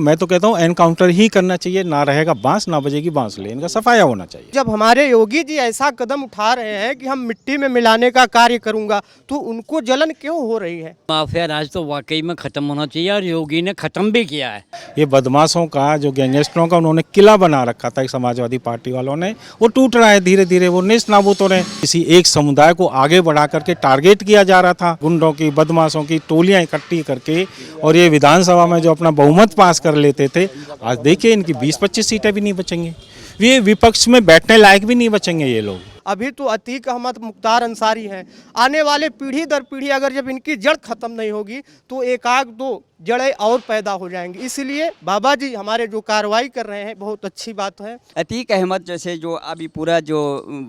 मैं तो कहता हूँ एनकाउंटर ही करना चाहिए, ना रहेगा बांस ना बजेगी बांसुरी, इनका सफाया होना चाहिए। जब हमारे योगी जी ऐसा कदम उठा रहे हैं कि हम मिट्टी में मिलाने का कार्य करूंगा, तो उनको जलन क्यों हो रही है? माफिया राज तो वाकई में ख़त्म होना चाहिए और योगी ने ख़त्म भी किया है। ये बदमाशों का, जो गैंगस्टरों का उन्होंने किला बना रखा था समाजवादी पार्टी वालों ने, वो टूट रहा है धीरे धीरे, वो नेस्त नाबूद हो रहे हैं। किसी एक समुदाय को आगे बढ़ा करके टारगेट किया जा रहा था, गुंडों की, बदमाशों की टोलियां इकट्ठी करके, और ये विधानसभा में जो अपना बहुमत पास कर लेते थे, आज देखिए इनकी 20-25 सीटें भी नहीं बचेंगी। ये विपक्ष में बैठने लायक भी नहीं बचेंगे ये लोग। अभी तो अतीक अहमद मुख्तार अंसारी हैं। आने वाले पीढ़ी दर पीढ़ी अगर जब इनकी जड़ खत्म नहीं होगी तो एक आग दो जड़ें और पैदा हो जाएंगी। इसलिए बाबा जी हमारे जो कार्रवाई कर रहे हैं बहुत अच्छी बात है। अतीक अहमद जैसे जो अभी पूरा जो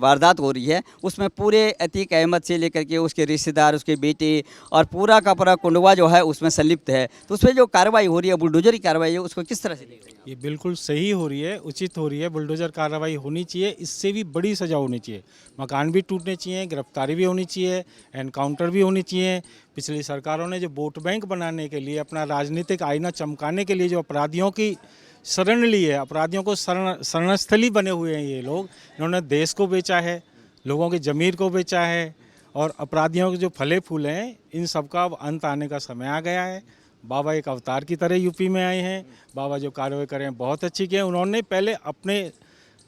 वारदात हो रही है उसमें पूरे अतीक अहमद से लेकर के उसके रिश्तेदार, उसके बेटे और पूरा का पूरा कुंडवा जो है उसमें संलिप्त है, तो उसमें जो कार्रवाई हो रही है, बुलडोजर की कार्रवाई है, उसको किस तरह से देख रहे हैं? ये बिल्कुल सही हो रही है, उचित हो रही है, बुलडोजर कार्रवाई होनी चाहिए, इससे भी बड़ी सजा होनी चाहिए। मकान भी टूटने चाहिए, गिरफ्तारी भी होनी चाहिए, एनकाउंटर भी होनी चाहिए। पिछली सरकारों ने जो वोट बैंक बनाने के लिए, अपना राजनीतिक आईना चमकाने के लिए जो अपराधियों की शरण ली है, अपराधियों को शरणस्थली बने हुए हैं ये लोग, इन्होंने देश को बेचा है, लोगों की ज़मीर को बेचा है, और अपराधियों के जो फले फूले हैं इन सब का अब अंत आने का समय आ गया है। बाबा एक अवतार की तरह यूपी में आए हैं। बाबा जो कार्रवाई कर रहे हैं बहुत अच्छी की है। उन्होंने पहले अपने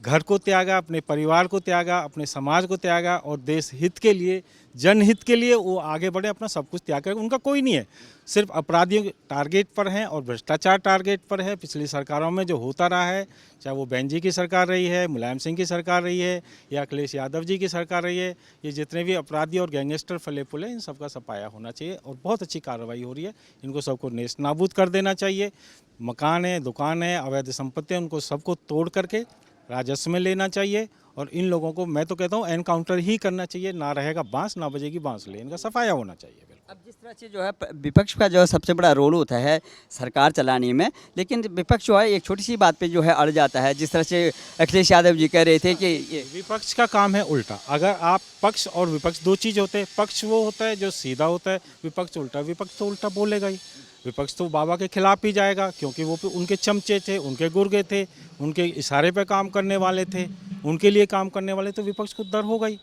घर को त्यागा, अपने परिवार को त्यागा, अपने समाज को त्यागा, और देश हित के लिए, जनहित के लिए वो आगे बढ़े, अपना सब कुछ त्याग कर। उनका कोई नहीं है, सिर्फ अपराधियों के टारगेट पर हैं और भ्रष्टाचार टारगेट पर है। पिछली सरकारों में जो होता रहा है, चाहे वो बहन जी की सरकार रही है, मुलायम सिंह की सरकार रही है, या अखिलेश यादव जी की सरकार रही है, ये जितने भी अपराधी और गैंगस्टर फले फूले, इन सबका सफाया होना चाहिए। और बहुत अच्छी कार्रवाई हो रही है, इनको सबको नेस्त नाबूद कर देना चाहिए। मकान है, दुकान है, अवैध संपत्ति है, उनको सबको तोड़ करके राजस्व में लेना चाहिए। और इन लोगों को मैं तो कहता हूँ एनकाउंटर ही करना चाहिए, ना रहेगा बांस ना बजेगी बांसुरी, इनका सफाया होना चाहिए। अब जिस तरह से जो है विपक्ष का जो है सबसे बड़ा रोल होता है सरकार चलाने में, लेकिन विपक्ष जो है एक छोटी सी बात पे जो है अड़ जाता है। जिस तरह से अखिलेश यादव जी कह रहे थे कि ये विपक्ष का काम है उल्टा। अगर आप पक्ष और विपक्ष दो चीज़ होते हैं, पक्ष वो होता है जो सीधा होता है, विपक्ष उल्टा। विपक्ष तो उल्टा बोलेगा ही, विपक्ष तो बाबा के खिलाफ ही जाएगा, क्योंकि वो उनके चमचे थे, उनके गुर्गे थे, उनके इशारे पे काम करने वाले थे, उनके लिए काम करने वाले, तो विपक्ष को डर होगा ही।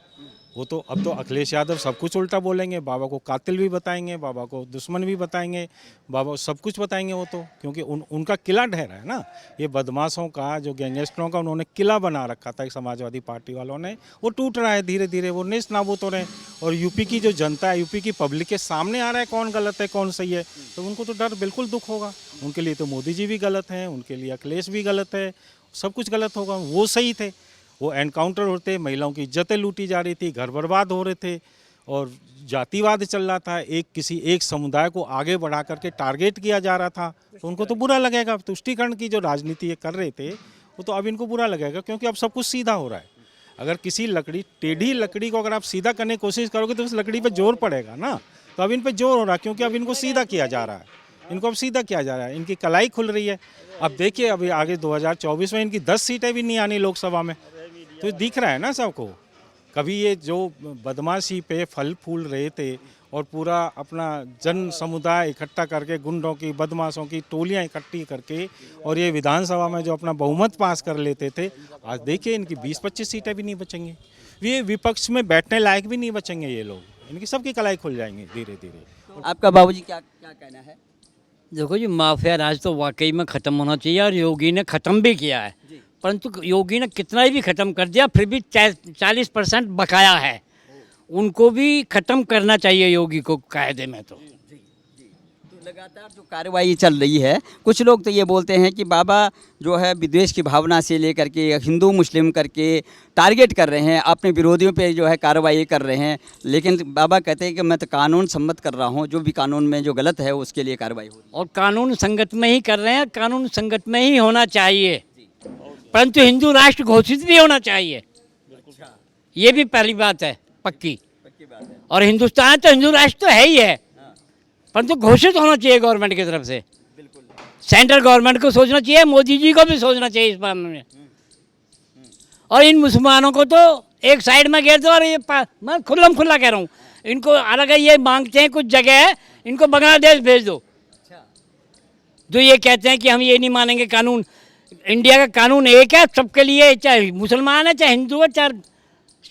वो तो अब तो अखिलेश यादव सब कुछ उल्टा बोलेंगे, बाबा को कातिल भी बताएंगे, बाबा को दुश्मन भी बताएंगे, बाबा सब कुछ बताएंगे वो तो, क्योंकि उनका किला ढहरा है ना। ये बदमाशों का, जो गैंगस्टरों का उन्होंने किला बना रखा था समाजवादी पार्टी वालों ने, वो टूट रहा है धीरे धीरे, वो नेस्त नाबूद हो रहे हैं। और यूपी की जो जनता है, यूपी की पब्लिक के सामने आ रहा है कौन गलत है कौन सही है, तो उनको तो डर बिल्कुल दुख होगा। उनके लिए तो मोदी जी भी गलत हैं, उनके लिए अखिलेश भी गलत है, सब कुछ गलत होगा। वो सही थे, वो एनकाउंटर होते, महिलाओं की इज्जतें लूटी जा रही थी, घर बर्बाद हो रहे थे, और जातिवाद चल रहा था, किसी एक समुदाय को आगे बढ़ा करके टारगेट किया जा रहा था, तो उनको तो बुरा लगेगा। तुष्टीकरण की जो राजनीति ये कर रहे थे, वो तो अब इनको बुरा लगेगा, क्योंकि अब सब कुछ सीधा हो रहा है। अगर किसी टेढ़ी लकड़ी को अगर आप सीधा करने की कोशिश करोगे तो उस लकड़ी पर जोर पड़ेगा ना, तो अब इन पर जोर हो रहा है, क्योंकि अब इनको सीधा किया जा रहा है, इनको अब सीधा किया जा रहा है, इनकी कलाई खुल रही है। अब देखिए अभी आगे 2024 में इनकी 10 सीटें भी नहीं आनी लोकसभा में, तो दिख रहा है ना सबको। कभी ये जो बदमाशी पे फल फूल रहे थे और पूरा अपना जन समुदाय इकट्ठा करके, गुंडों की, बदमाशों की टोलियां इकट्ठी करके, और ये विधानसभा में जो अपना बहुमत पास कर लेते थे, आज देखिए इनकी 20-25 सीटें भी नहीं बचेंगी। ये विपक्ष में बैठने लायक भी नहीं बचेंगे ये लोग, इनकी सबकी कलाई खुल जाएंगी धीरे धीरे। आपका बाबूजी क्या क्या कहना है? देखो जी, माफिया राज तो वाकई में ख़त्म होना चाहिए और योगी ने ख़त्म भी किया है। परंतु योगी ने कितना भी ख़त्म कर दिया, फिर भी 40% बकाया है, उनको भी ख़त्म करना चाहिए योगी को कायदे में। तो लगातार जो कार्रवाई चल रही है, कुछ लोग तो ये बोलते हैं कि बाबा जो है विद्वेष की भावना से लेकर के हिंदू मुस्लिम करके टारगेट कर रहे हैं, अपने विरोधियों पे जो है कार्रवाई कर रहे हैं, लेकिन बाबा कहते हैं कि मैं तो कानून सम्मत कर रहा हूँ, जो भी कानून में जो गलत है उसके लिए कार्रवाई हो रही है। और कानून संगत में ही कर रहे हैं, कानून संगत में ही होना चाहिए, परंतु हिंदू राष्ट्र घोषित भी होना चाहिए, ये भी पहली बात है, पक्की बात है। और हिंदुस्तान तो हिंदू राष्ट्र तो है ही है, परंतु घोषित होना चाहिए गवर्नमेंट की तरफ से। सेंट्रल गवर्नमेंट को सोचना चाहिए, मोदी जी को भी सोचना चाहिए इस बारे में। और इन मुसलमानों को तो एक साइड में घेर दो। और ये मैं खुला कह रहा हूँ, इनको अलग ये मांगते हैं कुछ जगह, इनको बांग्लादेश भेज दो। जो ये कहते हैं कि हम ये नहीं मानेंगे कानून, इंडिया का कानून एक है सबके लिए, चाहे मुसलमान है, चाहे हिंदू है, चाहे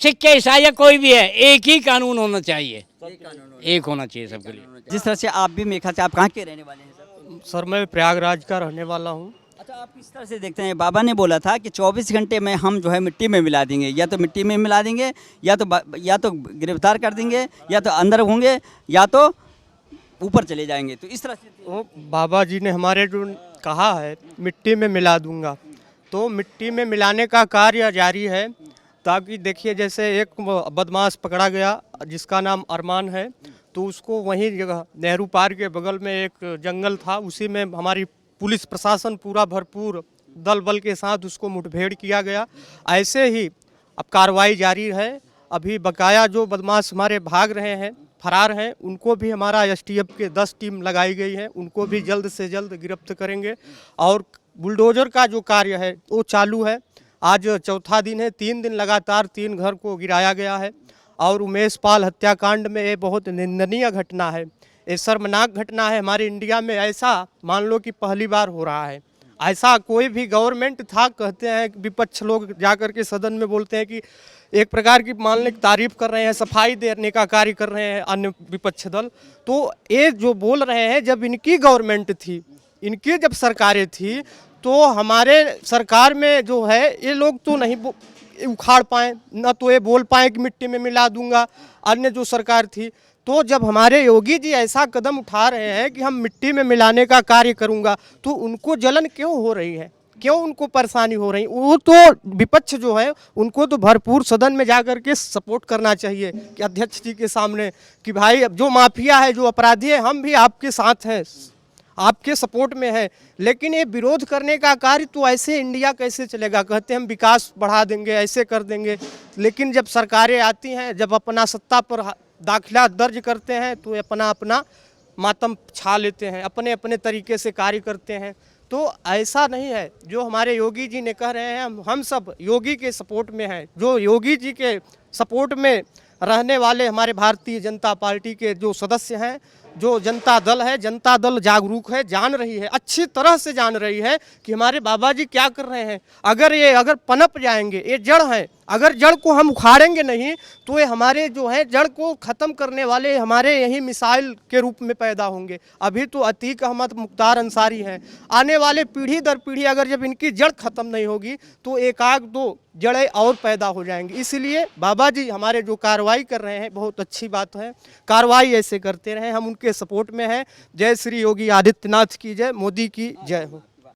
सिख है, ईसाई या कोई भी है, एक ही कानून होना चाहिए, एक होना चाहिए सबके लिए। जिस तरह से आप भी मेरे ख्याल से आप कहाँ के रहने वाले हैं सर? सर मैं प्रयागराज का रहने वाला हूँ। अच्छा, आप किस तरह से देखते हैं? बाबा ने बोला था कि 24 घंटे में हम जो है मिट्टी में मिला देंगे, या तो मिट्टी में मिला देंगे, या तो गिरफ्तार कर देंगे, या तो अंदर होंगे, या तो ऊपर चले जाएंगे। तो इस तरह से वो बाबा जी ने हमारे जो कहा है मिट्टी में मिला दूंगा, तो मिट्टी में मिलाने का कार्य जारी है। ताकि देखिए जैसे एक बदमाश पकड़ा गया जिसका नाम अरमान है, तो उसको वहीं जगह नेहरू पार्क के बगल में एक जंगल था, उसी में हमारी पुलिस प्रशासन पूरा भरपूर दल बल के साथ उसको मुठभेड़ किया गया। ऐसे ही अब कार्रवाई जारी है। अभी बकाया जो बदमाश हमारे भाग रहे हैं, फरार हैं, उनको भी हमारा एसटीएफ के 10 टीम लगाई गई है, उनको भी जल्द से जल्द गिरफ्त करेंगे। और बुलडोजर का जो कार्य है वो चालू है। आज चौथा दिन है, 3 दिन लगातार 3 घर को गिराया गया है। और उमेश पाल हत्याकांड में ये बहुत निंदनीय घटना है, ये शर्मनाक घटना है। हमारे इंडिया में ऐसा मान लो कि पहली बार हो रहा है। ऐसा कोई भी गवर्नमेंट था, कहते हैं विपक्ष लोग जाकर के सदन में बोलते हैं कि एक प्रकार की मान लें तारीफ कर रहे हैं, सफाई देने का कार्य कर रहे हैं अन्य विपक्ष दल। तो ये जो बोल रहे हैं, जब इनकी गवर्नमेंट थी, इनकी जब सरकारें थी, तो हमारे सरकार में जो है ये लोग तो नहीं उखाड़ पाए, ना तो ये बोल पाए कि मिट्टी में मिला दूंगा। अन्य जो सरकार थी, तो जब हमारे योगी जी ऐसा कदम उठा रहे हैं कि हम मिट्टी में मिलाने का कार्य करूंगा, तो उनको जलन क्यों हो रही है, क्यों उनको परेशानी हो रही? वो तो विपक्ष जो है उनको तो भरपूर सदन में जाकर के सपोर्ट करना चाहिए कि अध्यक्ष जी के सामने कि भाई अब जो माफिया है, जो अपराधी है, हम भी आपके साथ हैं, आपके सपोर्ट में है। लेकिन ये विरोध करने का कार्य तो ऐसे इंडिया कैसे चलेगा? कहते हैं हम विकास बढ़ा देंगे, ऐसे कर देंगे, लेकिन जब सरकारें आती हैं, जब अपना सत्ता पर दाखिला दर्ज करते हैं, तो अपना अपना मातम छा लेते हैं, अपने अपने तरीके से कार्य करते हैं। तो ऐसा नहीं है। जो हमारे योगी जी ने कह रहे हैं, हम सब योगी के सपोर्ट में हैं। जो योगी जी के सपोर्ट में रहने वाले हमारे भारतीय जनता पार्टी के जो सदस्य हैं, जो जनता दल है, जनता दल जागरूक है, जान रही है, अच्छी तरह से जान रही है कि हमारे बाबा जी क्या कर रहे हैं। अगर पनप जाएंगे, ये जड़ है, अगर जड़ को हम उखाड़ेंगे नहीं, तो ये हमारे जो है जड़ को ख़त्म करने वाले हमारे यही मिसाइल के रूप में पैदा होंगे। अभी तो अतीक अहमद, मुख्तार अंसारी हैं। आने वाले पीढ़ी दर पीढ़ी अगर जब इनकी जड़ ख़त्म नहीं होगी, तो एकाक दो जड़ें और पैदा हो जाएंगी। इसलिए बाबा जी हमारे जो कार्रवाई कर रहे हैं, बहुत अच्छी बात है। कार्रवाई ऐसे करते रहें, हम उनके सपोर्ट में हैं। जय श्री योगी आदित्यनाथ की जय, मोदी की जय हो।